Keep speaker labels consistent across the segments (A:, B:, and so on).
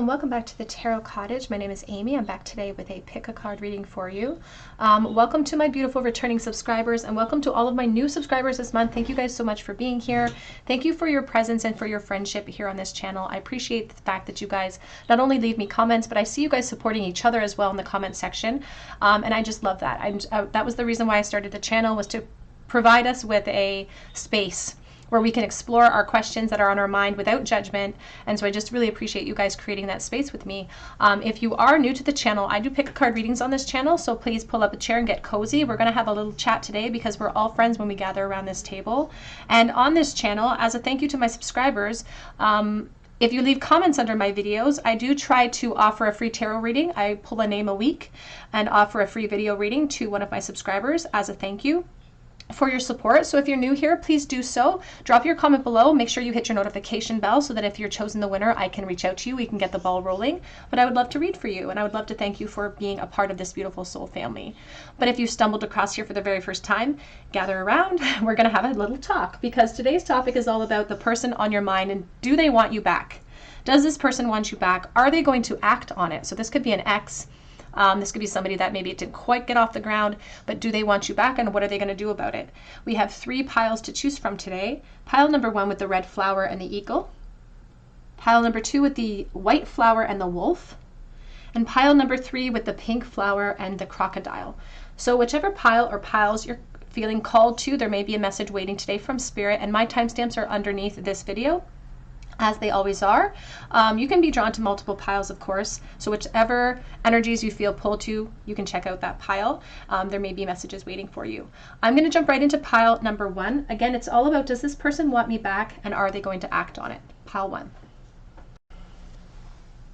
A: and welcome back to the Tarot Cottage. My name is Amy. I'm back today with a pick a card reading for you. Welcome to my beautiful returning subscribers, and welcome to all of my new subscribers this month. Thank you guys so much for being here. Thank you for your presence and for your friendship here on this channel. I appreciate the fact that you guys not only leave me comments, but I see you guys supporting each other as well in the comment section, and I just love that. That was the reason why I started the channel, was to provide us with a space where we can explore our questions that are on our mind without judgment. And so I just really appreciate you guys creating that space with me. If you are new to the channel, I do pick card readings on this channel, so please pull up a chair and get cozy. We're going to have a little chat today because we're all friends when we gather around this table. And on this channel, as a thank you to my subscribers, if you leave comments under my videos, I do try to offer a free tarot reading. I pull a name a week and offer a free video reading to one of my subscribers as a thank you for your support. So if you're new here, please do so. Drop your comment below. Make sure you hit your notification bell so that if you're chosen the winner, I can reach out to you. We can get the ball rolling. But I would love to read for you, and I would love to thank you for being a part of this beautiful soul family. But if you stumbled across here for the very first time, gather around. We're going to have a little talk, because today's topic is all about the person on your mind and do they want you back? Does this person want you back? Are they going to act on it? So this could be an ex. This could be somebody that maybe it didn't quite get off the ground, but do they want you back, and what are they going to do about it? We have 3 piles to choose from today. Pile number 1 with the red flower and the eagle. Pile number 2 with the white flower and the wolf. And pile number 3 with the pink flower and the crocodile. So whichever pile or piles you're feeling called to, there may be a message waiting today from Spirit, and my timestamps are underneath this video, as they always are. You can be drawn to multiple piles, of course, so whichever energies you feel pulled to, you can check out that pile. There may be messages waiting for you. I'm going to jump right into pile number 1. Again, it's all about, does this person want me back, and are they going to act on it? Pile 1.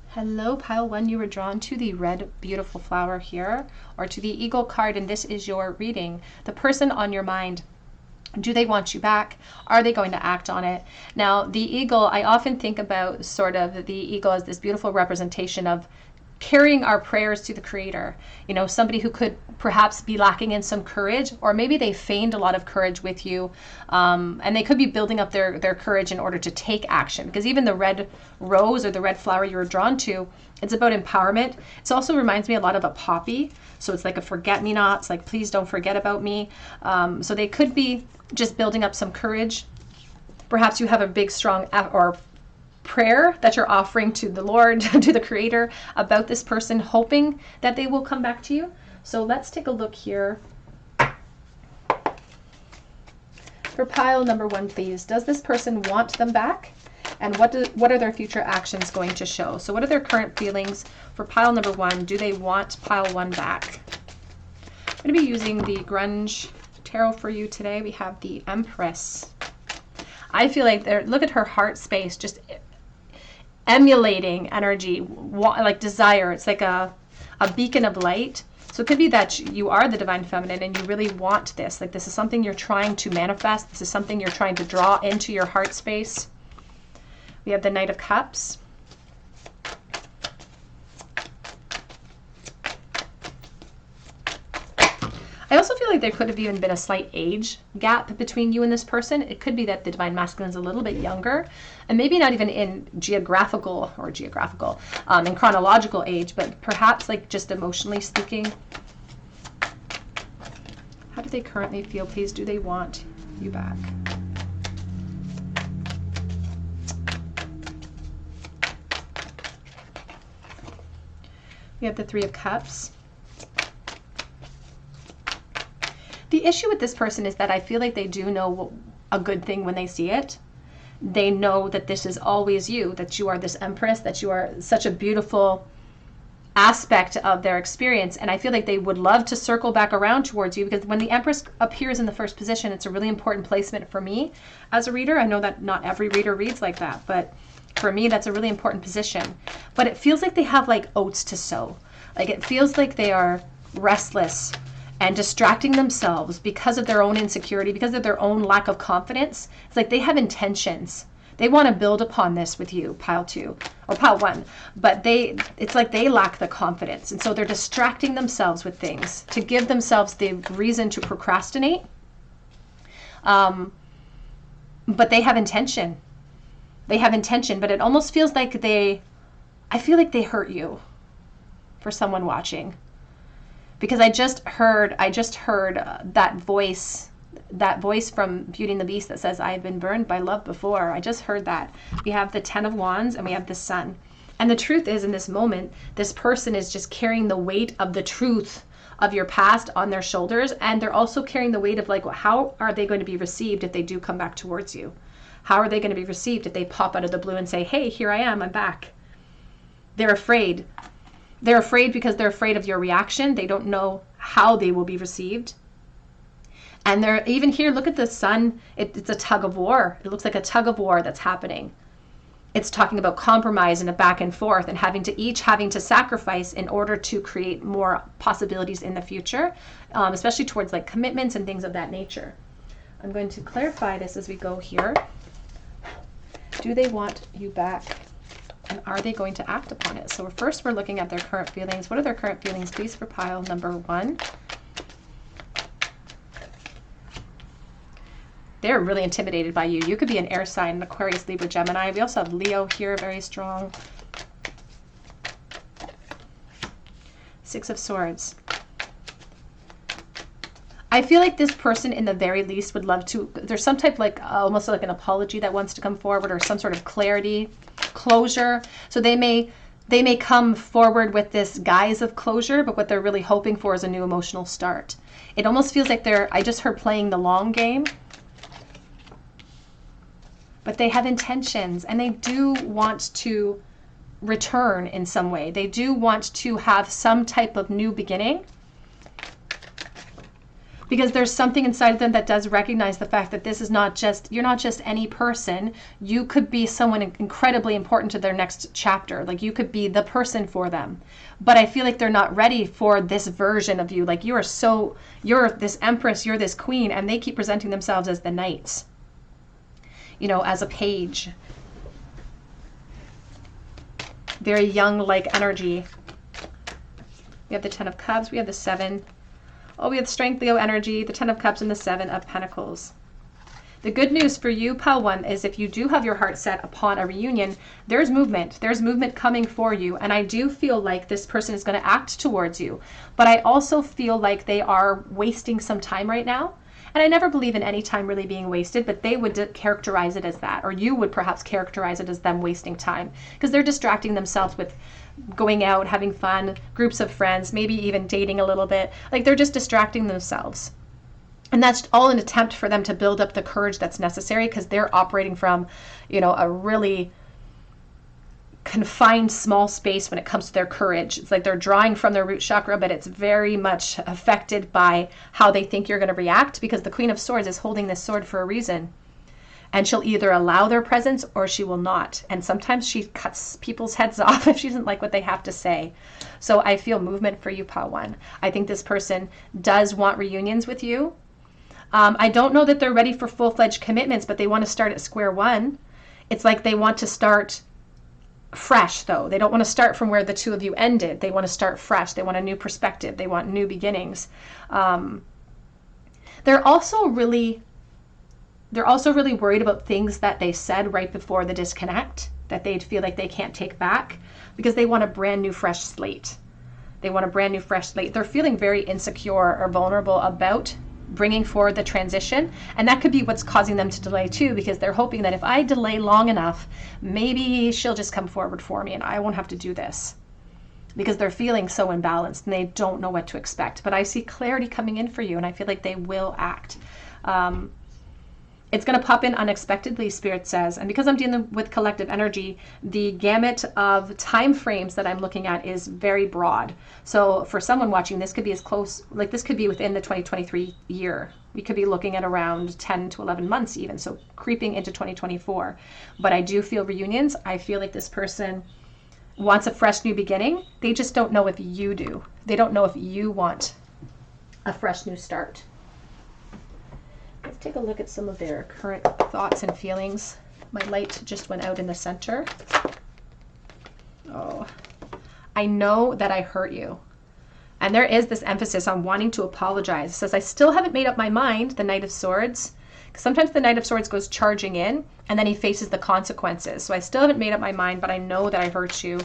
A: Hello, pile 1. You were drawn to the red beautiful flower here, or to the eagle card, and this is your reading. The person on your mind. Do they want you back? Are they going to act on it? Now, the eagle, I often think about sort of the eagle as this beautiful representation of carrying our prayers to the Creator. You know, somebody who could perhaps be lacking in some courage, or maybe they feigned a lot of courage with you, and they could be building up their courage in order to take action. Because even the red rose or the red flower you were drawn to, it's about empowerment. It also reminds me a lot of a poppy. So it's like a forget-me-not. It's like, please don't forget about me. So they could be just building up some courage. Perhaps you have a big, strong or prayer that you're offering to the Lord, to the Creator, about this person, hoping that they will come back to you. So let's take a look here. For pile number 1, please. Does this person want them back? And what are their future actions going to show? So what are their current feelings for pile number 1? Do they want pile 1 back? I'm going to be using the Grunge Tarot for you today. We have the Empress. I feel like look at her heart space, just emulating energy, like desire. It's like a beacon of light. So it could be that you are the divine feminine and you really want this. Like, this is something you're trying to manifest. This is something you're trying to draw into your heart space. We have the Knight of Cups. I also feel like there could have even been a slight age gap between you and this person. It could be that the divine masculine is a little bit younger, and maybe not even in in chronological age, but perhaps like just emotionally speaking. How do they currently feel, please? Do they want you back? We have the 3 of Cups. The issue with this person is that I feel like they do know a good thing when they see it. They know that this is always you, that you are this Empress, that you are such a beautiful aspect of their experience. And I feel like they would love to circle back around towards you, because when the Empress appears in the first position, it's a really important placement for me as a reader. I know that not every reader reads like that, but for me, that's a really important position. But it feels like they have like oats to sow. Like, it feels like they are restless and distracting themselves because of their own insecurity, because of their own lack of confidence. It's like they have intentions. They want to build upon this with you, pile 2 or pile 1, but it's like they lack the confidence. And so they're distracting themselves with things to give themselves the reason to procrastinate. But they have intention. They have intention, but it almost feels like they I feel like they hurt you, for someone watching, because I just heard that voice from Beauty and the Beast that says, I've been burned by love before. I just heard that. We have the 10 of Wands and we have the Sun. And the truth is, in this moment, this person is just carrying the weight of the truth of your past on their shoulders. And they're also carrying the weight of like, how are they going to be received if they do come back towards you? How are they going to be received if they pop out of the blue and say, hey, here I am, I'm back? They're afraid. They're afraid because they're afraid of your reaction. They don't know how they will be received. And they're even here, look at the Sun. It's a tug of war. It looks like a tug of war that's happening. It's talking about compromise and a back and forth and having to sacrifice in order to create more possibilities in the future, especially towards like commitments and things of that nature. I'm going to clarify this as we go here. Do they want you back? And are they going to act upon it? So first we're looking at their current feelings. What are their current feelings, please, for pile number 1? They're really intimidated by you. You could be an air sign, Aquarius, Libra, Gemini. We also have Leo here, very strong. 6 of Swords. I feel like this person in the very least would love to, there's some type like almost like an apology that wants to come forward, or some sort of clarity, closure. So they may come forward with this guise of closure, but what they're really hoping for is a new emotional start. It almost feels like I just heard playing the long game, but they have intentions and they do want to return in some way. They do want to have some type of new beginning, because there's something inside of them that does recognize the fact that this is not just, you're not just any person. You could be someone incredibly important to their next chapter. Like you could be the person for them. But I feel like they're not ready for this version of you. Like you're this empress, you're this queen, and they keep presenting themselves as the knights, you know, as a page. Very young like energy. We have the 10 of Cups, we have the 7. Oh, we have Strength, Leo energy, the 10 of Cups, and the 7 of Pentacles. The good news for you, pile 1, is if you do have your heart set upon a reunion, there's movement. There's movement coming for you. And I do feel like this person is going to act towards you. But I also feel like they are wasting some time right now. And I never believe in any time really being wasted, but they would characterize it as that. Or you would perhaps characterize it as them wasting time, because they're distracting themselves with going out, having fun, groups of friends, maybe even dating a little bit. Like they're just distracting themselves. And that's all an attempt for them to build up the courage that's necessary, because they're operating from, you know, a really confined small space when it comes to their courage. It's like they're drawing from their root chakra, but it's very much affected by how they think you're going to react, because the Queen of Swords is holding this sword for a reason. And she'll either allow their presence or she will not. And sometimes she cuts people's heads off if she doesn't like what they have to say. So I feel movement for you, pile 1. I think this person does want reunions with you. I don't know that they're ready for full-fledged commitments, but they want to start at square one. It's like they want to start fresh, though. They don't want to start from where the two of you ended. They want to start fresh. They want a new perspective. They want new beginnings. They're also really worried about things that they said right before the disconnect that they'd feel like they can't take back, because they want a brand new fresh slate. They want a brand new fresh slate. They're feeling very insecure or vulnerable about bringing forward the transition, and that could be what's causing them to delay too, because they're hoping that if I delay long enough, maybe she'll just come forward for me and I won't have to do this, because they're feeling so imbalanced and they don't know what to expect. But I see clarity coming in for you, and I feel like they will act. It's going to pop in unexpectedly, Spirit says. And because I'm dealing with collective energy, the gamut of time frames that I'm looking at is very broad. So for someone watching, this could be as close, like this could be within the 2023 year. We could be looking at around 10 to 11 months even, so creeping into 2024. But I do feel reunions. I feel like this person wants a fresh new beginning. They just don't know if you do. They don't know if you want a fresh new start. Let's take a look at some of their current thoughts and feelings. My light just went out in the center. Oh, I know that I hurt you. And there is this emphasis on wanting to apologize. It says, I still haven't made up my mind, the Knight of Swords. Sometimes the Knight of Swords goes charging in and then he faces the consequences. So I still haven't made up my mind, but I know that I hurt you.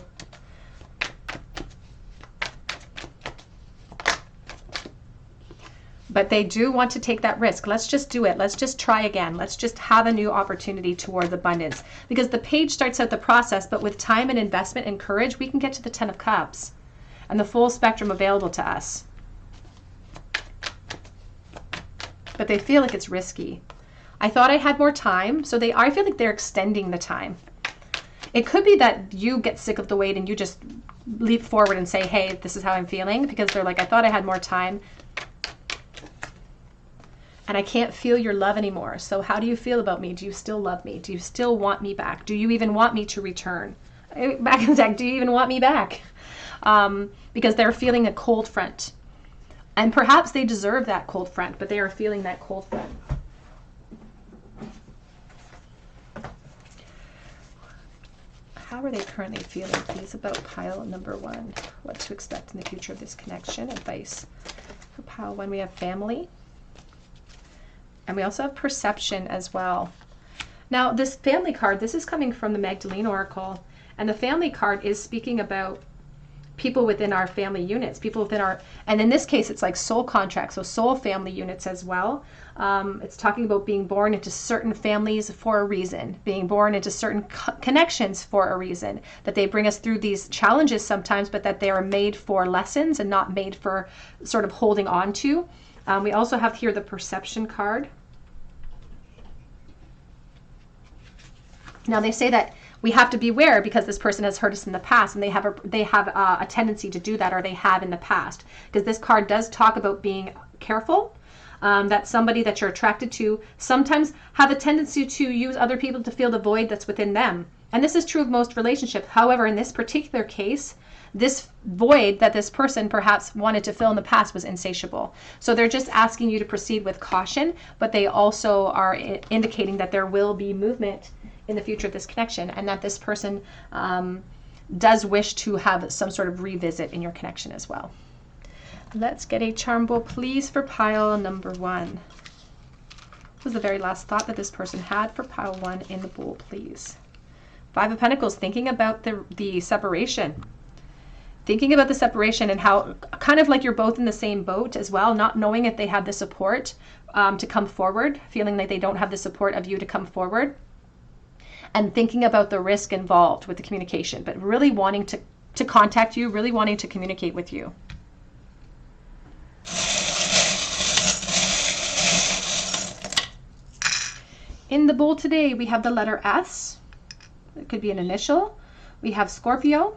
A: But they do want to take that risk. Let's just do it. Let's just try again. Let's just have a new opportunity towards abundance. Because the page starts out the process, but with time and investment and courage, we can get to the 10 of Cups and the full spectrum available to us. But they feel like it's risky. I thought I had more time, so I feel like they're extending the time. It could be that you get sick of the wait and you just leap forward and say, hey, this is how I'm feeling, because they're like, I thought I had more time and I can't feel your love anymore. So how do you feel about me? Do you still love me? Do you still want me back? Do you even want me to return? Back in the deck, do you even want me back? Because they're feeling a cold front. And perhaps they deserve that cold front, but they are feeling that cold front. How are they currently feeling, please, about pile number 1? What to expect in the future of this connection? Advice for pile 1. We have family. And we also have perception as well. Now, this family card, this is coming from the Magdalene Oracle. And the family card is speaking about people within our family units, people within our, and in this case, it's like soul contracts, so soul family units as well. It's talking about being born into certain families for a reason, being born into certain connections for a reason, that they bring us through these challenges sometimes, but that they are made for lessons and not made for sort of holding on to. We also have here the perception card. Now they say that we have to beware because this person has hurt us in the past, and they have a tendency to do that, or they have in the past. Because this card does talk about being careful, that somebody that you're attracted to sometimes have a tendency to use other people to fill the void that's within them. And this is true of most relationships. However, in this particular case, this void that this person perhaps wanted to fill in the past was insatiable. So they're just asking you to proceed with caution, but they also are indicating that there will be movement in the future of this connection, and that this person does wish to have some sort of revisit in your connection as well. Let's get a charm bowl, please, for pile number 1. What was the very last thought that this person had for pile 1 in the bowl, please? 5 of Pentacles, thinking about the separation. Thinking about the separation and how kind of like you're both in the same boat as well, not knowing if they have the support to come forward, feeling like they don't have the support of you to come forward. And thinking about the risk involved with the communication, but really wanting to contact you, really wanting to communicate with you. In the bowl today, we have the letter S. It could be an initial. We have Scorpio.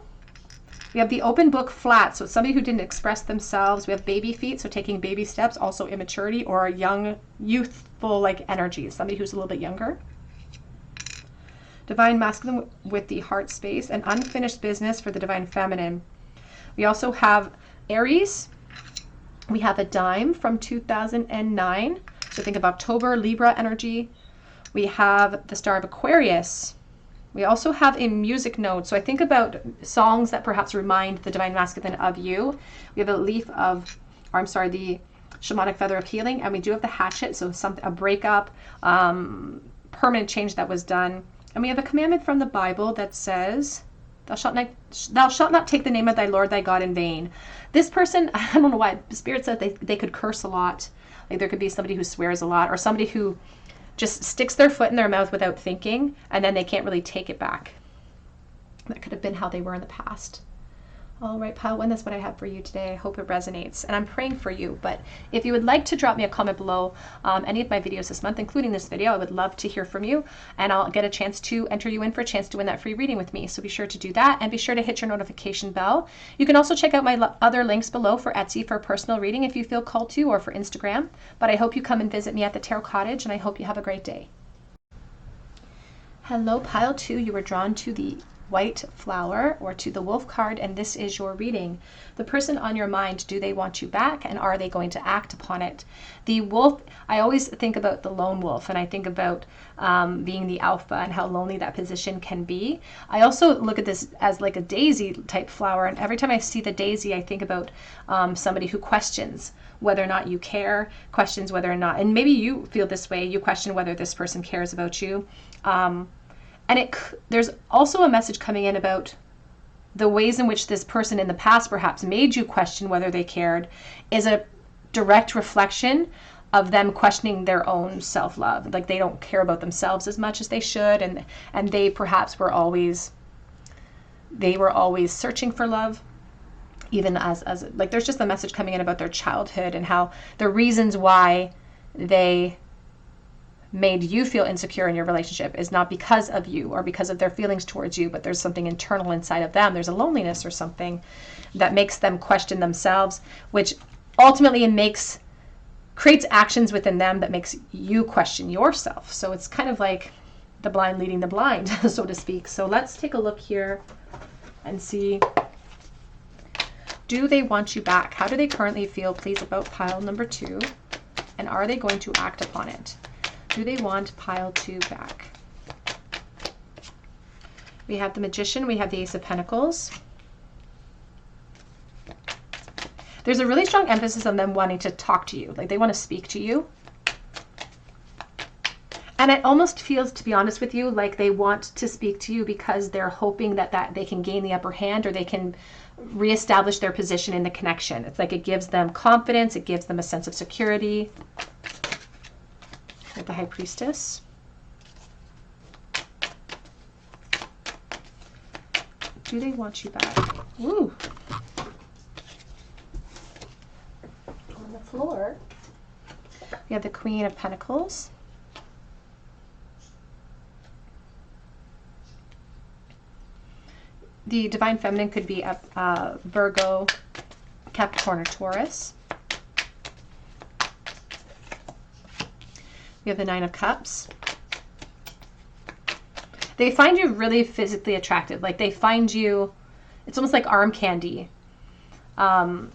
A: We have the open book flat, so it's somebody who didn't express themselves. We have baby feet, so taking baby steps, also immaturity or young, youthful like energy, somebody who's a little bit younger. Divine Masculine with the heart space, and unfinished business for the Divine Feminine. We also have Aries. We have a dime from 2009. So think of October, Libra energy. We have the Star of Aquarius. We also have a music note. So I think about songs that perhaps remind the Divine Masculine of you. We have a leaf of, or I'm sorry, the Shamanic Feather of Healing. And we do have the hatchet. So a breakup, permanent change that was done. And we have a commandment from the Bible that says, thou shalt not take the name of thy Lord thy God in vain. This person, I don't know why, Spirit said they could curse a lot. Like there could be somebody who swears a lot, or somebody who just sticks their foot in their mouth without thinking, and then they can't really take it back. That could have been how they were in the past. All right, pile 1, that's what I have for you today. I hope it resonates, and I'm praying for you. But if you would like to drop me a comment below any of my videos this month, including this video, I would love to hear from you, and I'll get a chance to enter you in for a chance to win that free reading with me. So be sure to do that, and be sure to hit your notification bell. You can also check out my other links below for Etsy for a personal reading if you feel called to, or for Instagram. But I hope you come and visit me at the Tarot Cottage, and I hope you have a great day. Hello, pile 2. You were drawn to the white flower or to the wolf card, and this is your reading. The person on your mind, do they want you back, and are they going to act upon it? The wolf, I always think about the lone wolf, and I think about being the alpha and how lonely that position can be. I also look at this as like a daisy type flower, and every time I see the daisy, I think about somebody who questions whether or not you care, questions whether or not, and maybe you feel this way, you question whether this person cares about you. And there's also a message coming in about the ways in which this person in the past perhaps made you question whether they cared is a direct reflection of them questioning their own self-love. Like they don't care about themselves as much as they should, and they perhaps were always searching for love, even as like there's just a message coming in about their childhood and how the reasons why they made you feel insecure in your relationship is not because of you or because of their feelings towards you, but there's something internal inside of them. There's a loneliness or something that makes them question themselves, which ultimately creates actions within them that makes you question yourself. So it's kind of like the blind leading the blind, so to speak. So let's take a look here and see, do they want you back? How do they currently feel, please, about pile number 2? And are they going to act upon it? Do they want pile 2 back? We have the Magician, we have the Ace of Pentacles. There's a really strong emphasis on them wanting to talk to you. Like they want to speak to you. And it almost feels, to be honest with you, like they want to speak to you because they're hoping that they can gain the upper hand, or they can reestablish their position in the connection. It's like it gives them confidence. It gives them a sense of security. With the High Priestess. Do they want you back? Ooh. On the floor, we have the Queen of Pentacles. The Divine Feminine could be a Virgo, Capricorn, or Taurus. We have the Nine of Cups. They find you really physically attractive. Like they find you, it's almost like arm candy. And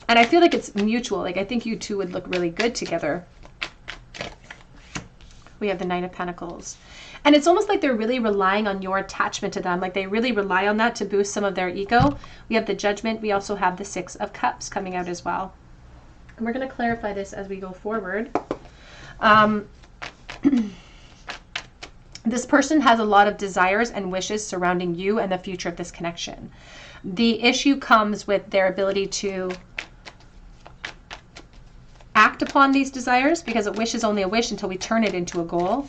A: I feel like it's mutual. Like I think you two would look really good together. We have the Nine of Pentacles. And it's almost like they're really relying on your attachment to them. Like they really rely on that to boost some of their ego. We have the Judgment. We also have the Six of Cups coming out as well. And we're going to clarify this as we go forward. This person has a lot of desires and wishes surrounding you and the future of this connection. The issue comes with their ability to act upon these desires, because a wish is only a wish until we turn it into a goal.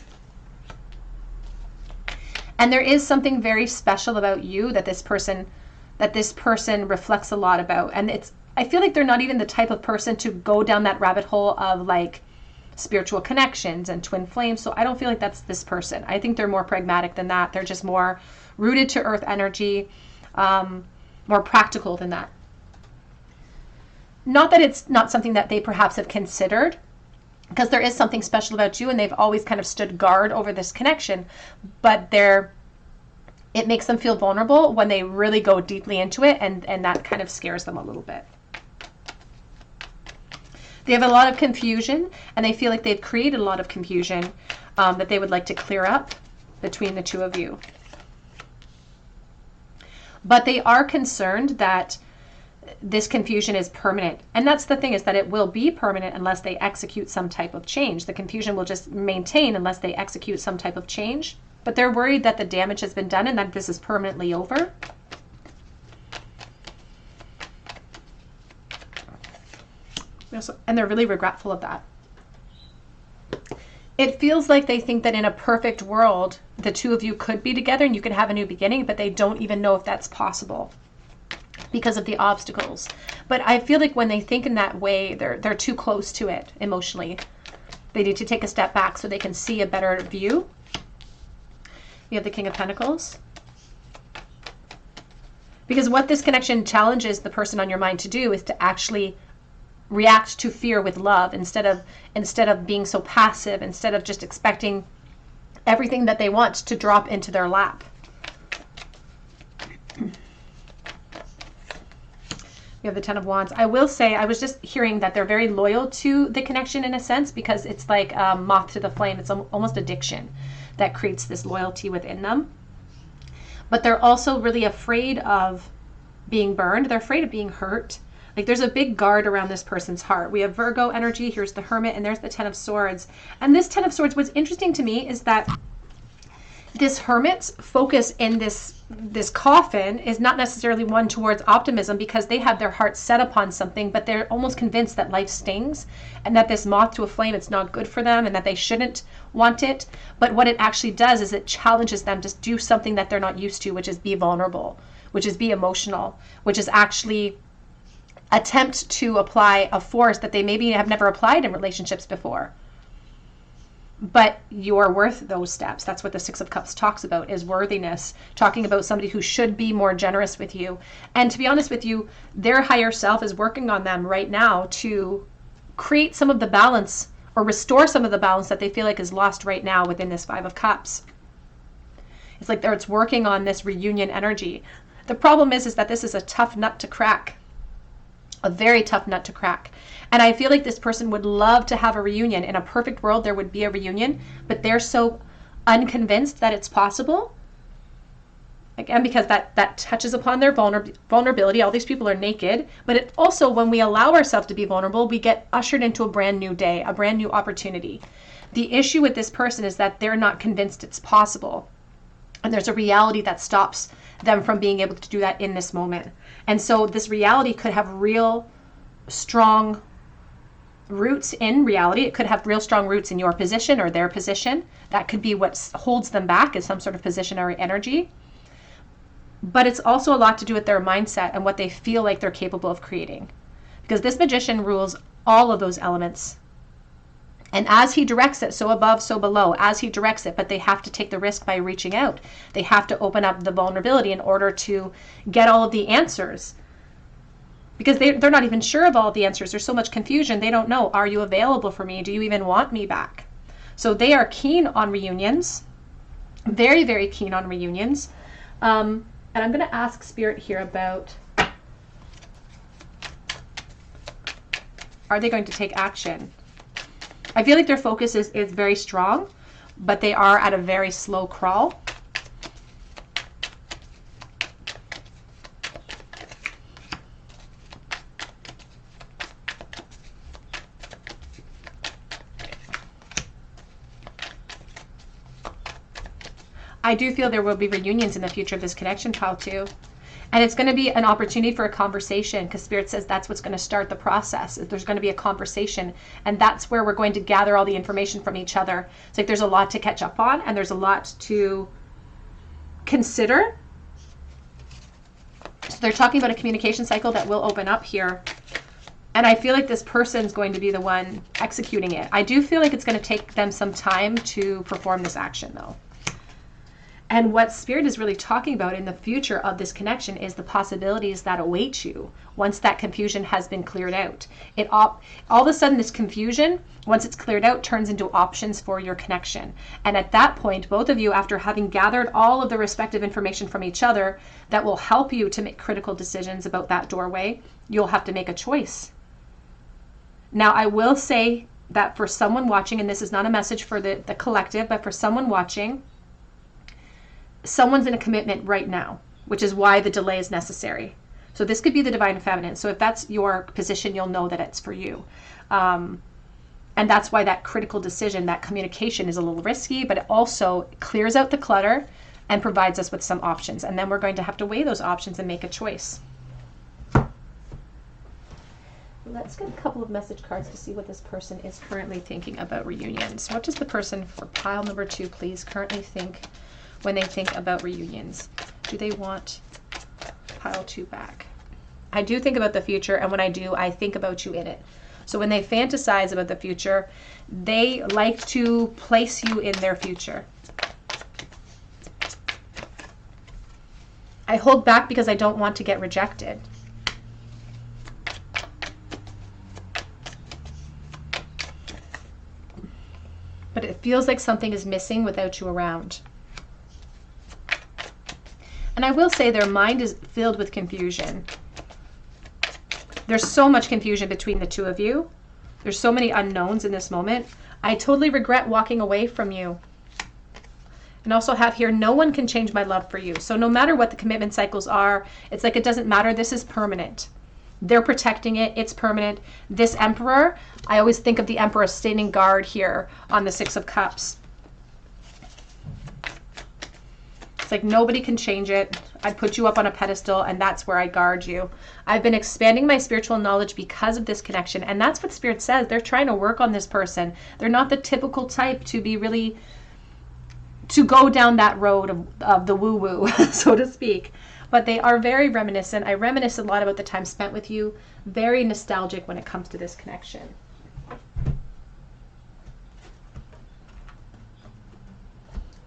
A: And there is something very special about you that this person reflects a lot about. And I feel like they're not even the type of person to go down that rabbit hole of like spiritual connections and twin flames. So I don't feel like that's this person. I think they're more pragmatic than that. They're just more rooted to earth energy, more practical than that. Not that it's not something that they perhaps have considered, because there is something special about you and they've always kind of stood guard over this connection, but it makes them feel vulnerable when they really go deeply into it, and that kind of scares them a little bit. They have a lot of confusion, and they feel like they've created a lot of confusion that they would like to clear up between the two of you. But they are concerned that this confusion is permanent. And that's the thing, is that it will be permanent unless they execute some type of change. The confusion will just maintain unless they execute some type of change. But they're worried that the damage has been done and that this is permanently over. And they're really regretful of that. It feels like they think that in a perfect world, the two of you could be together and you could have a new beginning, but they don't even know if that's possible because of the obstacles. But I feel like when they think in that way, they're too close to it emotionally. They need to take a step back so they can see a better view. You have the King of Pentacles. Because what this connection challenges the person on your mind to do is to actually react to fear with love, instead of being so passive, instead of just expecting everything that they want to drop into their lap. We have the Ten of Wands. I will say, I was just hearing that they're very loyal to the connection in a sense, because it's like a moth to the flame. It's almost addiction that creates this loyalty within them. But they're also really afraid of being burned. They're afraid of being hurt. Like there's a big guard around this person's heart. We have Virgo energy. Here's the Hermit, and there's the Ten of Swords. And this Ten of Swords, what's interesting to me is that this Hermit's focus in this coffin is not necessarily one towards optimism, because they have their heart set upon something, but they're almost convinced that life stings and that this moth to a flame, it's not good for them and that they shouldn't want it. But what it actually does is it challenges them to do something that they're not used to, which is be vulnerable, which is be emotional, which is actually attempt to apply a force that they maybe have never applied in relationships before. But you're worth those steps. That's what the Six of Cups talks about, is worthiness, talking about somebody who should be more generous with you. And to be honest with you, their higher self is working on them right now to create some of the balance, or restore some of the balance that they feel like is lost right now within this Five of Cups. It's like it's working on this reunion energy. The problem is that this is a tough nut to crack, a very tough nut to crack. And I feel like this person would love to have a reunion. In a perfect world, there would be a reunion, but they're so unconvinced that it's possible. Again, because that touches upon their vulnerability. All these people are naked, but it also, when we allow ourselves to be vulnerable, we get ushered into a brand new day, a brand new opportunity. The issue with this person is that they're not convinced it's possible. And there's a reality that stops them from being able to do that in this moment. And so this reality could have real strong roots in reality. It could have real strong roots in your position or their position. That could be what holds them back, is some sort of positionary energy. But it's also a lot to do with their mindset and what they feel like they're capable of creating. Because this Magician rules all of those elements. And as he directs it, so above, so below, as he directs it, but they have to take the risk by reaching out. They have to open up the vulnerability in order to get all of the answers. Because they're not even sure of all the answers. There's so much confusion. They don't know. Are you available for me? Do you even want me back? So they are keen on reunions. Very, very keen on reunions. And I'm going to ask Spirit here about, are they going to take action? I feel like their focus is very strong, but they are at a very slow crawl. I do feel there will be reunions in the future of this connection, pile too. And it's going to be an opportunity for a conversation, because Spirit says that's what's going to start the process. There's going to be a conversation, and that's where we're going to gather all the information from each other. It's like there's a lot to catch up on, and there's a lot to consider. So they're talking about a communication cycle that will open up here. And I feel like this person's going to be the one executing it. I do feel like it's going to take them some time to perform this action, though. And what Spirit is really talking about in the future of this connection is the possibilities that await you once that confusion has been cleared out. All of a sudden, this confusion, once it's cleared out, turns into options for your connection. And at that point, both of you, after having gathered all of the respective information from each other that will help you to make critical decisions about that doorway, you'll have to make a choice. Now, I will say that for someone watching, and this is not a message for the collective, but for someone watching, someone's in a commitment right now, which is why the delay is necessary. So this could be the divine feminine. So if that's your position, you'll know that it's for you. And that's why that critical decision, that communication, is a little risky, but it also clears out the clutter and provides us with some options. And then we're going to have to weigh those options and make a choice. Let's get a couple of message cards to see what this person is currently thinking about reunions. What does the person for pile number 2, please, currently think when they think about reunions? Do they want pile 2 back? I do think about the future, and when I do, I think about you in it. So when they fantasize about the future, they like to place you in their future. I hold back because I don't want to get rejected. But it feels like something is missing without you around. And I will say their mind is filled with confusion. There's so much confusion between the two of you. There's so many unknowns in this moment. I totally regret walking away from you. And also have here, no one can change my love for you. So no matter what the commitment cycles are, it's like it doesn't matter. This is permanent. They're protecting it. It's permanent. This Emperor, I always think of the Emperor standing guard here on the Six of Cups. It's like nobody can change it. I'd put you up on a pedestal, and that's where I guard you. I've been expanding my spiritual knowledge because of this connection, and that's what Spirit says. They're trying to work on this person. They're not the typical type to be really, to go down that road of the woo-woo, so to speak. But they are very reminiscent. I reminisce a lot about the time spent with you. Very nostalgic when it comes to this connection.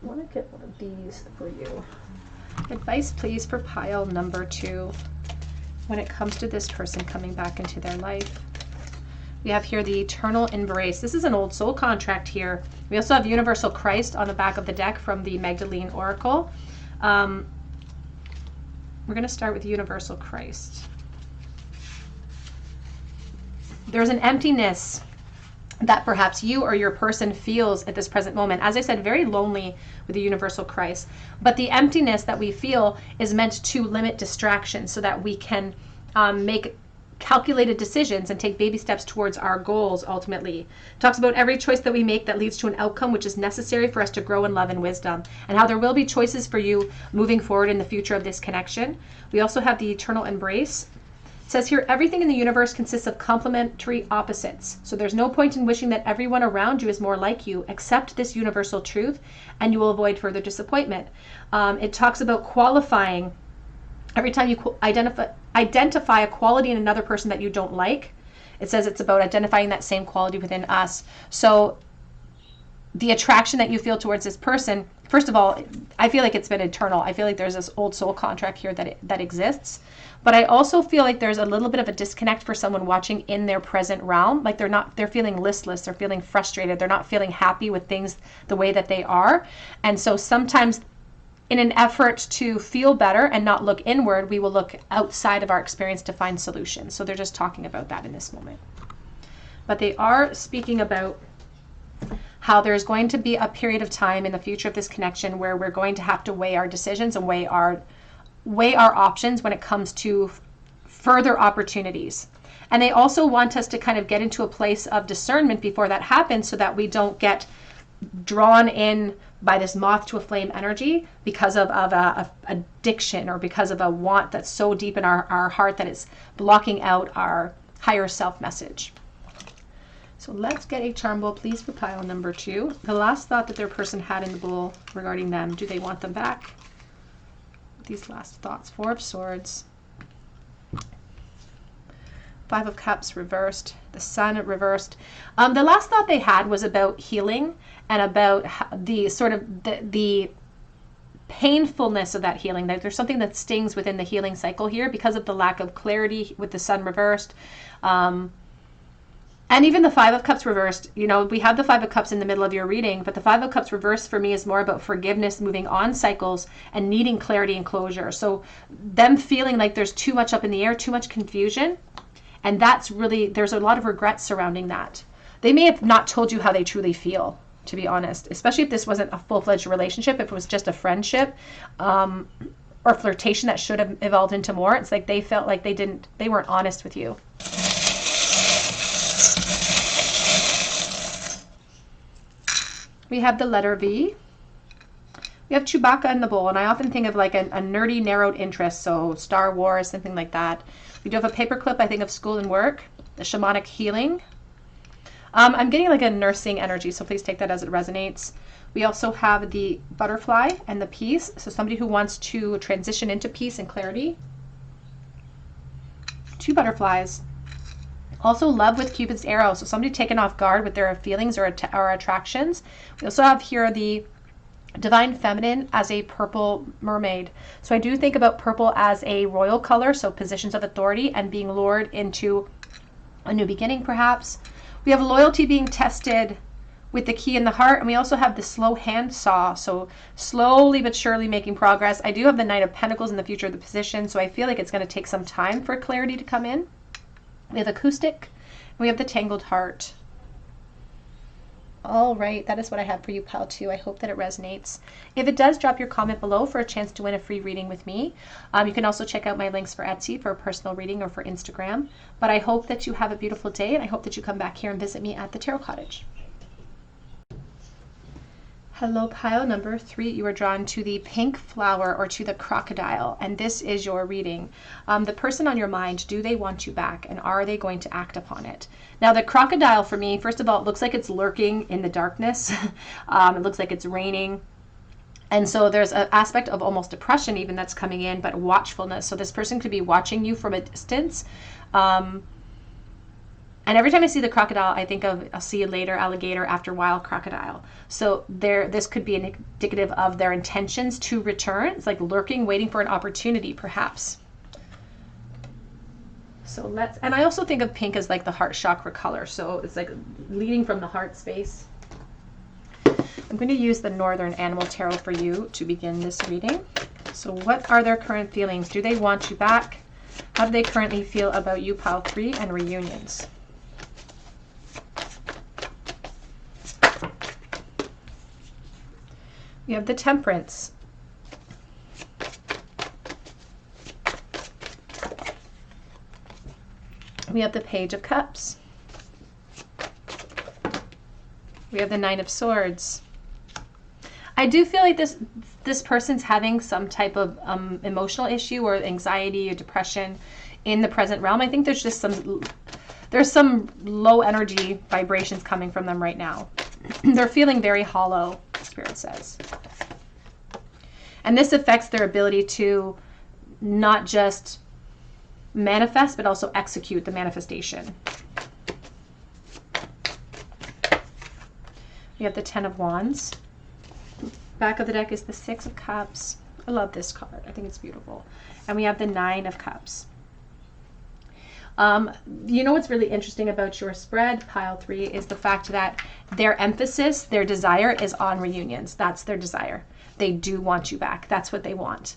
A: I want to get one of these for you. Advice, please, for pile number 2 when it comes to this person coming back into their life. We have here the eternal embrace. This is an old soul contract here. We also have Universal Christ on the back of the deck from the Magdalene Oracle. We're going to start with Universal Christ. There's an emptiness that perhaps you or your person feels at this present moment. As I said, very lonely with the Universal Christ. But the emptiness that we feel is meant to limit distractions so that we can make calculated decisions and take baby steps towards our goals ultimately. It talks about every choice that we make that leads to an outcome which is necessary for us to grow in love and wisdom, and how there will be choices for you moving forward in the future of this connection. We also have the eternal embrace. It says here, everything in the universe consists of complementary opposites. So there's no point in wishing that everyone around you is more like you. Accept this universal truth and you will avoid further disappointment. It talks about qualifying. Every time you identify a quality in another person that you don't like, it says it's about identifying that same quality within us. So the attraction that you feel towards this person, first of all, I feel like it's been eternal. I feel like there's this old soul contract here that exists. But I also feel like there's a little bit of a disconnect for someone watching in their present realm. Like they're feeling listless, they're feeling frustrated, they're not feeling happy with things the way that they are. And so sometimes in an effort to feel better and not look inward, we will look outside of our experience to find solutions. So they're just talking about that in this moment. But they are speaking about how there's going to be a period of time in the future of this connection where we're going to have to weigh our decisions and weigh our options when it comes to further opportunities. And they also want us to kind of get into a place of discernment before that happens so that we don't get drawn in by this moth to a flame energy because of a addiction or because of a want that's so deep in our heart that it's blocking out our higher self message. So let's get a charm bowl, please, for pile number 2. The last thought that their person had in the bowl regarding them. Do they want them back? These last thoughts. 4 of Swords. 5 of Cups reversed. The Sun reversed. The last thought they had was about healing and about the sort of the painfulness of that healing. There's something that stings within the healing cycle here because of the lack of clarity with the Sun reversed. And even the 5 of Cups reversed, you know, we have the 5 of Cups in the middle of your reading, but the 5 of Cups reversed for me is more about forgiveness, moving on cycles, and needing clarity and closure. So them feeling like there's too much up in the air, too much confusion, and that's really, there's a lot of regret surrounding that. They may have not told you how they truly feel, to be honest, especially if this wasn't a full-fledged relationship, if it was just a friendship, or flirtation that should have evolved into more. It's like they felt like they weren't honest with you. We have the letter V. We have Chewbacca in the bowl, and I often think of like a nerdy, narrowed interest, so Star Wars, something like that. We do have a paperclip, I think of school and work, the shamanic healing. I'm getting like a nursing energy, so please take that as it resonates. We also have the butterfly and the peace, so somebody who wants to transition into peace and clarity. 2 butterflies. Also love with Cupid's arrow, so somebody taken off guard with their feelings or attractions. We also have here the divine feminine as a purple mermaid. So I do think about purple as a royal color, so positions of authority and being lured into a new beginning perhaps. We have loyalty being tested with the key in the heart, and we also have the slow hand saw, so slowly but surely making progress. I do have the Knight of Pentacles in the future of the position, so I feel like it's going to take some time for clarity to come in. We have acoustic, and we have the tangled heart. All right, that is what I have for you, pile 2. I hope that it resonates. If it does, drop your comment below for a chance to win a free reading with me. You can also check out my links for Etsy for a personal reading or for Instagram. But I hope that you have a beautiful day, and I hope that you come back here and visit me at the Tarot Cottage. Hello, pile number 3. You are drawn to the pink flower or to the crocodile, and this is your reading. The person on your mind, do they want you back, and are they going to act upon it? Now, the crocodile for me, first of all, it looks like it's lurking in the darkness. It looks like it's raining. And so there's an aspect of almost depression even that's coming in, but watchfulness. So this person could be watching you from a distance. And every time I see the crocodile, I think of I'll see you later, alligator, after a while, crocodile. So this could be indicative of their intentions to return. It's like lurking, waiting for an opportunity, perhaps. So and I also think of pink as like the heart chakra color. So it's like leading from the heart space. I'm going to use the Northern Animal Tarot for you to begin this reading. So what are their current feelings? Do they want you back? How do they currently feel about you, pile 3, and reunions? We have the Temperance. We have the Page of Cups. We have the Nine of Swords. I do feel like this person's having some type of emotional issue or anxiety or depression in the present realm. I think there's just some low energy vibrations coming from them right now. They're feeling very hollow, Spirit says. And this affects their ability to not just manifest, but also execute the manifestation. We have the Ten of Wands. Back of the deck is the Six of Cups. I love this card. I think it's beautiful. And we have the Nine of Cups. You know what's really interesting about your spread, pile 3, is the fact that their emphasis, their desire is on reunions. That's their desire. They do want you back. That's what they want.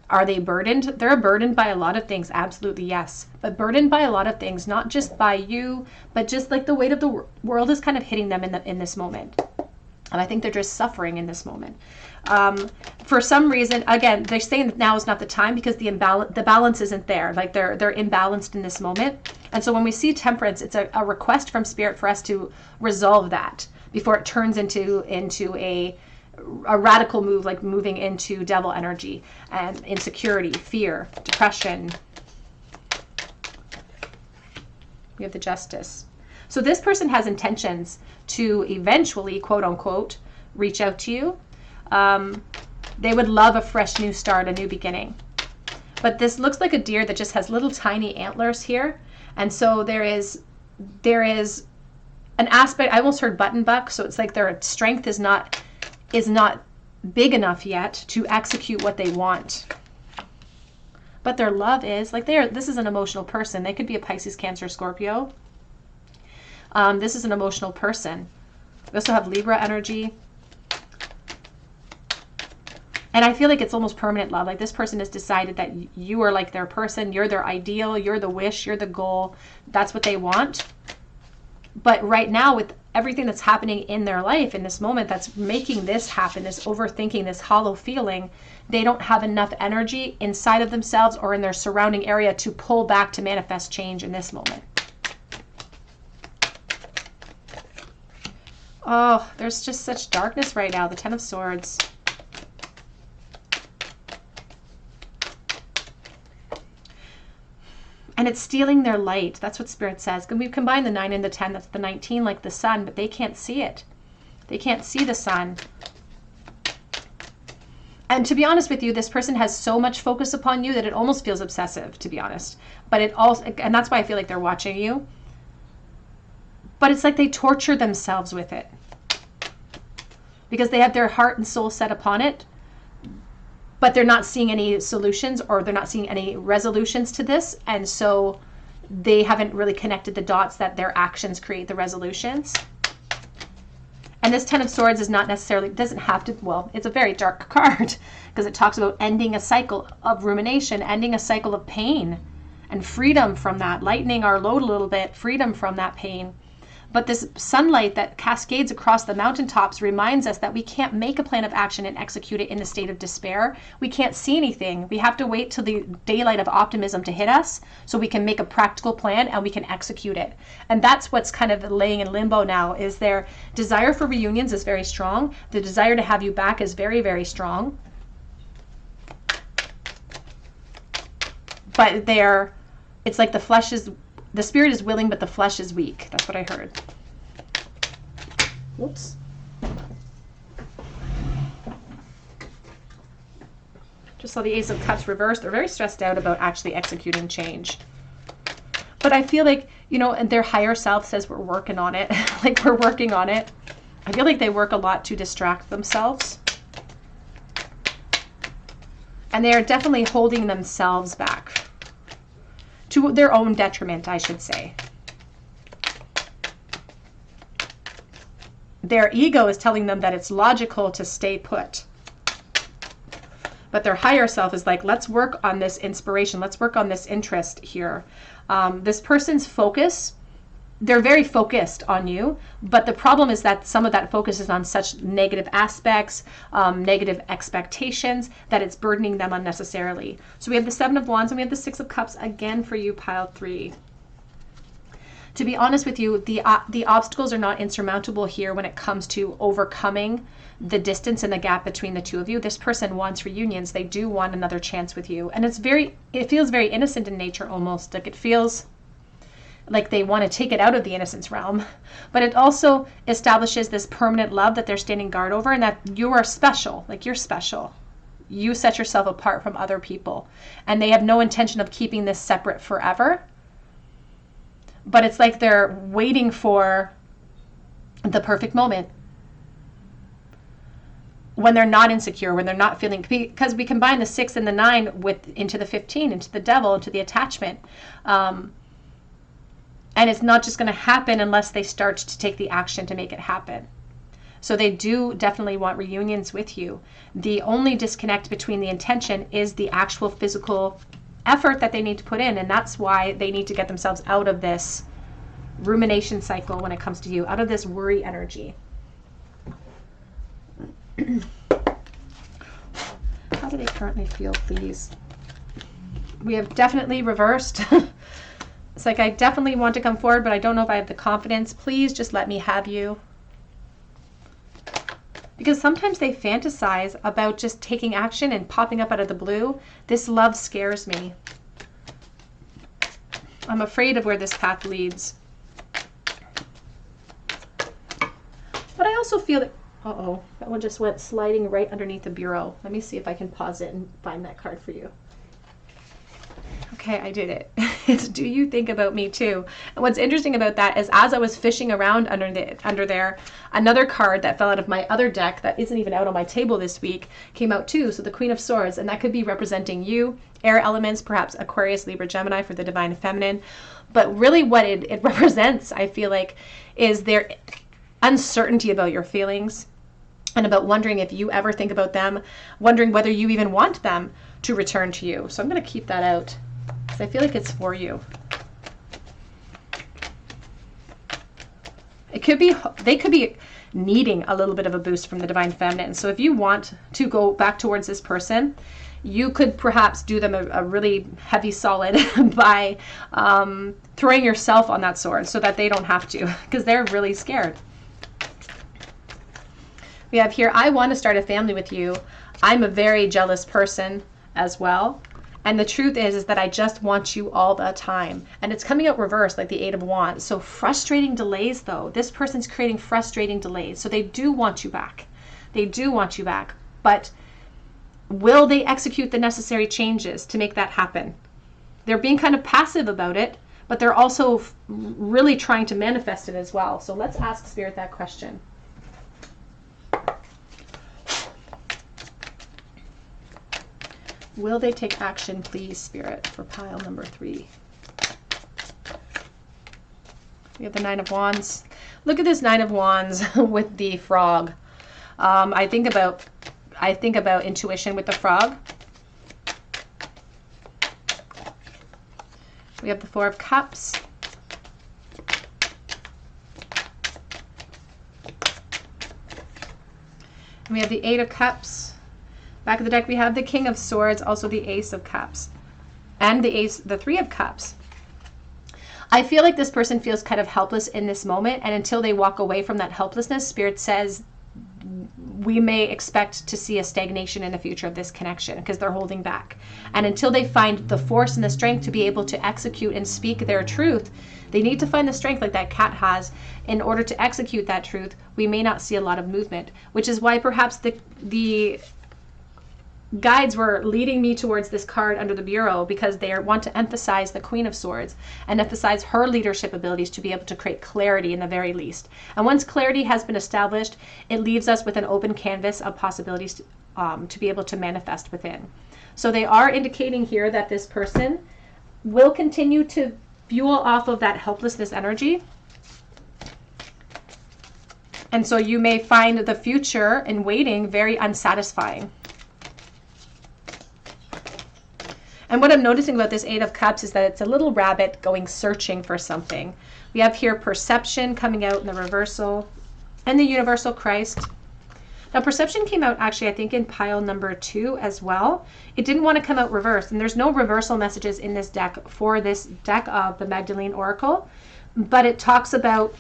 A: Are they burdened? They're burdened by a lot of things. Absolutely, yes. But burdened by a lot of things, not just by you, but just like the weight of the world is kind of hitting them in this moment. And I think they're just suffering in this moment. For some reason, again, they're saying that now is not the time because the balance isn't there. Like they're imbalanced in this moment. And so when we see Temperance, it's a request from Spirit for us to resolve that before it turns into a radical move, like moving into devil energy and insecurity, fear, depression. We have the Justice. So this person has intentions to eventually, quote unquote, reach out to you. They would love a fresh new start, a new beginning. But this looks like a deer that just has little tiny antlers here. And so there is an aspect, I almost heard button buck, so it's like their strength is not big enough yet to execute what they want. But their love is, like this is an emotional person. They could be a Pisces, Cancer, Scorpio. This is an emotional person. We also have Libra energy. And I feel like it's almost permanent love. Like this person has decided that you are like their person. You're their ideal. You're the wish. You're the goal. That's what they want. But right now, with everything that's happening in their life in this moment that's making this happen, this overthinking, this hollow feeling, they don't have enough energy inside of themselves or in their surrounding area to pull back to manifest change in this moment. Oh, there's just such darkness right now. The Ten of Swords. And it's stealing their light. That's what Spirit says. We combine the 9 and the 10. That's the 19, like the sun, but they can't see it. They can't see the sun. And to be honest with you, this person has so much focus upon you that it almost feels obsessive, to be honest. But it also, and that's why I feel like they're watching you. But it's like they torture themselves with it. Because they have their heart and soul set upon it. But they're not seeing any solutions or they're not seeing any resolutions to this. And so they haven't really connected the dots that their actions create the resolutions. And this Ten of Swords is not necessarily, doesn't have to, well, it's a very dark card because it talks about ending a cycle of rumination, ending a cycle of pain and freedom from that, lightening our load a little bit, freedom from that pain. But this sunlight that cascades across the mountaintops reminds us that we can't make a plan of action and execute it in a state of despair. We can't see anything. We have to wait till the daylight of optimism to hit us so we can make a practical plan and we can execute it. And that's what's kind of laying in limbo now, is their desire for reunions is very strong. The desire to have you back is very, very strong. But it's like the spirit is willing, but the flesh is weak. That's what I heard. Whoops. Just saw the Ace of Cups reversed. They're very stressed out about actually executing change. But I feel like, you know, and their higher self says we're working on it. Like, we're working on it. I feel like they work a lot to distract themselves. And they are definitely holding themselves back. To their own detriment, I should say. Their ego is telling them that it's logical to stay put. But their higher self is like, let's work on this inspiration. Let's work on this interest here. This person's focus, they're very focused on you. But the problem is that some of that focus is on such negative aspects, negative expectations, that it's burdening them unnecessarily. So we have the Seven of Wands and we have the Six of Cups again for you, pile 3. To be honest with you, the obstacles are not insurmountable here when it comes to overcoming the distance and the gap between the two of you. This person wants reunions. They do want another chance with you. And it feels very innocent in nature almost. Like, it feels like they want to take it out of the innocence realm. But it also establishes this permanent love that they're standing guard over, and that you are special. Like, you're special. You set yourself apart from other people. And they have no intention of keeping this separate forever. But it's like they're waiting for the perfect moment when they're not insecure, when they're not feeling, because we combine the 6 and the 9 into the 15, into the devil, into the attachment. And it's not just going to happen unless they start to take the action to make it happen. So they do definitely want reunions with you. The only disconnect between the intention is the actual physical effort that they need to put in. And that's why they need to get themselves out of this rumination cycle when it comes to you, out of this worry energy. How do they currently feel, please? We have definitely reversed. It's like, I definitely want to come forward, but I don't know if I have the confidence. Please just let me have you. Because sometimes they fantasize about just taking action and popping up out of the blue. This love scares me. I'm afraid of where this path leads. But I also feel that, uh-oh, that one just went sliding right underneath the bureau. Let me see if I can pause it and find that card for you. Okay, I did it. It's Do You Think About Me Too? And what's interesting about that is, as I was fishing around under there, another card that fell out of my other deck that isn't even out on my table this week came out too. So the Queen of Swords, and that could be representing you, air elements, perhaps Aquarius, Libra, Gemini for the Divine Feminine. But really what it represents, I feel like, is their uncertainty about your feelings and about wondering if you ever think about them, wondering whether you even want them to return to you. So I'm going to keep that out, because I feel like it's for you. They could be needing a little bit of a boost from the Divine Feminine. So if you want to go back towards this person, you could perhaps do them a really heavy solid by throwing yourself on that sword so that they don't have to, because they're really scared. We have here, I want to start a family with you. I'm a very jealous person as well. And the truth is that I just want you all the time. And it's coming out reversed, like the Eight of Wands. So frustrating delays, though. This person's creating frustrating delays. So they do want you back. They do want you back. But will they execute the necessary changes to make that happen? They're being kind of passive about it, but they're also really trying to manifest it as well. So let's ask Spirit that question. Will they take action, please, Spirit, for pile number 3? We have the Nine of Wands. Look at this Nine of Wands with the frog. I think about intuition with the frog. We have the Four of Cups. We have the Eight of Cups. Back of the deck, we have the King of Swords, also the Ace of Cups, and the Three of Cups. I feel like this person feels kind of helpless in this moment, and until they walk away from that helplessness, Spirit says we may expect to see a stagnation in the future of this connection because they're holding back. And until they find the force and the strength to be able to execute and speak their truth, they need to find the strength like that cat has in order to execute that truth. We may not see a lot of movement, which is why perhaps the guides were leading me towards this card under the bureau, because they want to emphasize the Queen of Swords and emphasize her leadership abilities to be able to create clarity in the very least. And once clarity has been established, it leaves us with an open canvas of possibilities to be able to manifest within. So they are indicating here that this person will continue to fuel off of that helplessness energy. And so you may find the future in waiting very unsatisfying. And what I'm noticing about this Eight of Cups is that it's a little rabbit going searching for something. We have here perception coming out in the reversal and the universal Christ. Now perception came out actually, I think, in pile number 2 as well. It didn't want to come out reversed, and there's no reversal messages in this deck for this deck of the Magdalene Oracle, but it talks about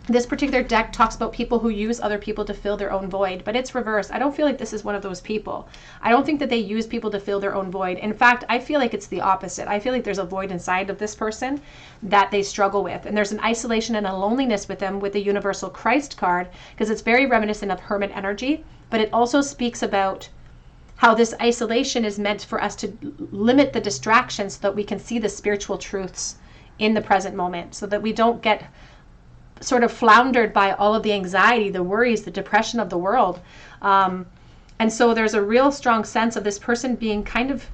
A: this particular deck talks about people who use other people to fill their own void, but it's reversed. I don't feel like this is one of those people. I don't think that they use people to fill their own void. In fact, I feel like it's the opposite. I feel like there's a void inside of this person that they struggle with. And there's an isolation and a loneliness with them with the Universal Christ card, because it's very reminiscent of hermit energy, but it also speaks about how this isolation is meant for us to limit the distractions so that we can see the spiritual truths in the present moment, so that we don't get sort of floundered by all of the anxiety, the worries, the depression of the world. And so there's a real strong sense of this person being kind of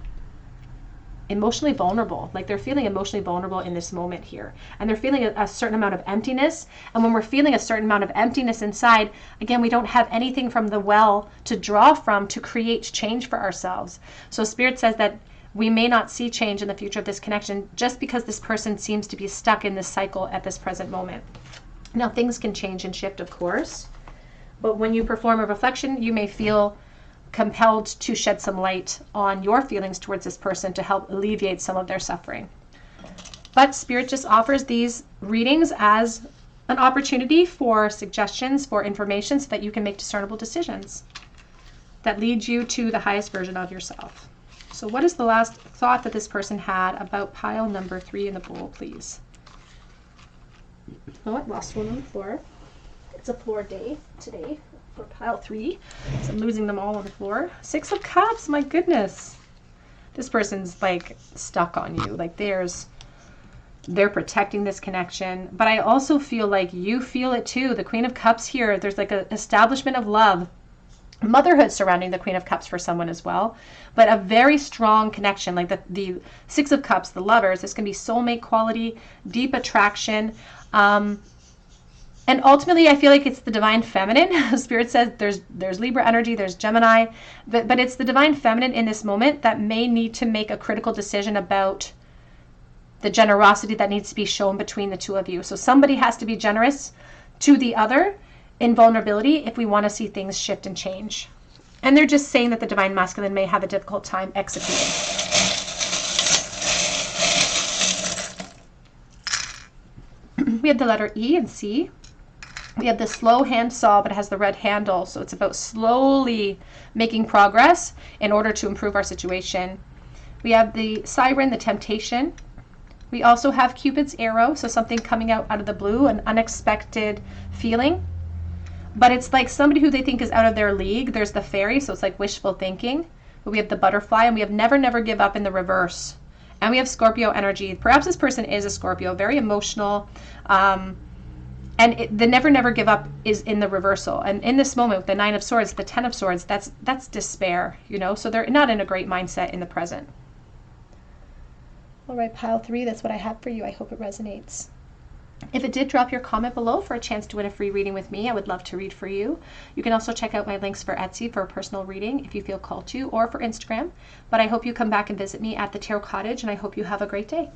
A: emotionally vulnerable, like they're feeling emotionally vulnerable in this moment here. And they're feeling a certain amount of emptiness. And when we're feeling a certain amount of emptiness inside, again, we don't have anything from the well to draw from to create change for ourselves. So Spirit says that we may not see change in the future of this connection just because this person seems to be stuck in this cycle at this present moment. Now, things can change and shift, of course, but when you perform a reflection, you may feel compelled to shed some light on your feelings towards this person to help alleviate some of their suffering. But Spirit just offers these readings as an opportunity for suggestions, for information, so that you can make discernible decisions that lead you to the highest version of yourself. So what is the last thought that this person had about pile number 3 in the bowl, please? Oh, I lost one on the floor. It's a floor day today for pile 3. So I'm losing them all on the floor. 6 of Cups, my goodness. This person's like stuck on you. Like they're protecting this connection. But I also feel like you feel it too. The Queen of Cups here, there's like an establishment of love, motherhood surrounding the Queen of Cups for someone as well, but a very strong connection. Like the 6 of Cups, the lovers, this can be soulmate quality, deep attraction. And ultimately, I feel like it's the divine feminine. Spirit says there's Libra energy, there's Gemini, but it's the divine feminine in this moment that may need to make a critical decision about the generosity that needs to be shown between the two of you. So somebody has to be generous to the other in vulnerability if we want to see things shift and change. And they're just saying that the divine masculine may have a difficult time executing. We have the letter E and C. We have the slow hand saw, but it has the red handle. So it's about slowly making progress in order to improve our situation. We have the siren, the temptation. We also have Cupid's arrow. So something coming out of the blue, an unexpected feeling. But it's like somebody who they think is out of their league. There's the fairy, so it's like wishful thinking. But we have the butterfly, and we have never, never give up in the reverse. And we have Scorpio energy. Perhaps this person is a Scorpio, very emotional. And the never, never give up is in the reversal. And in this moment, with the 9 of Swords, the 10 of Swords, that's despair, you know? So they're not in a great mindset in the present. All right, pile 3, that's what I have for you. I hope it resonates. If it did, drop your comment below for a chance to win a free reading with me. I would love to read for you. You can also check out my links for Etsy for a personal reading if you feel called to, or for Instagram. But I hope you come back and visit me at the Tarot Cottage, and I hope you have a great day.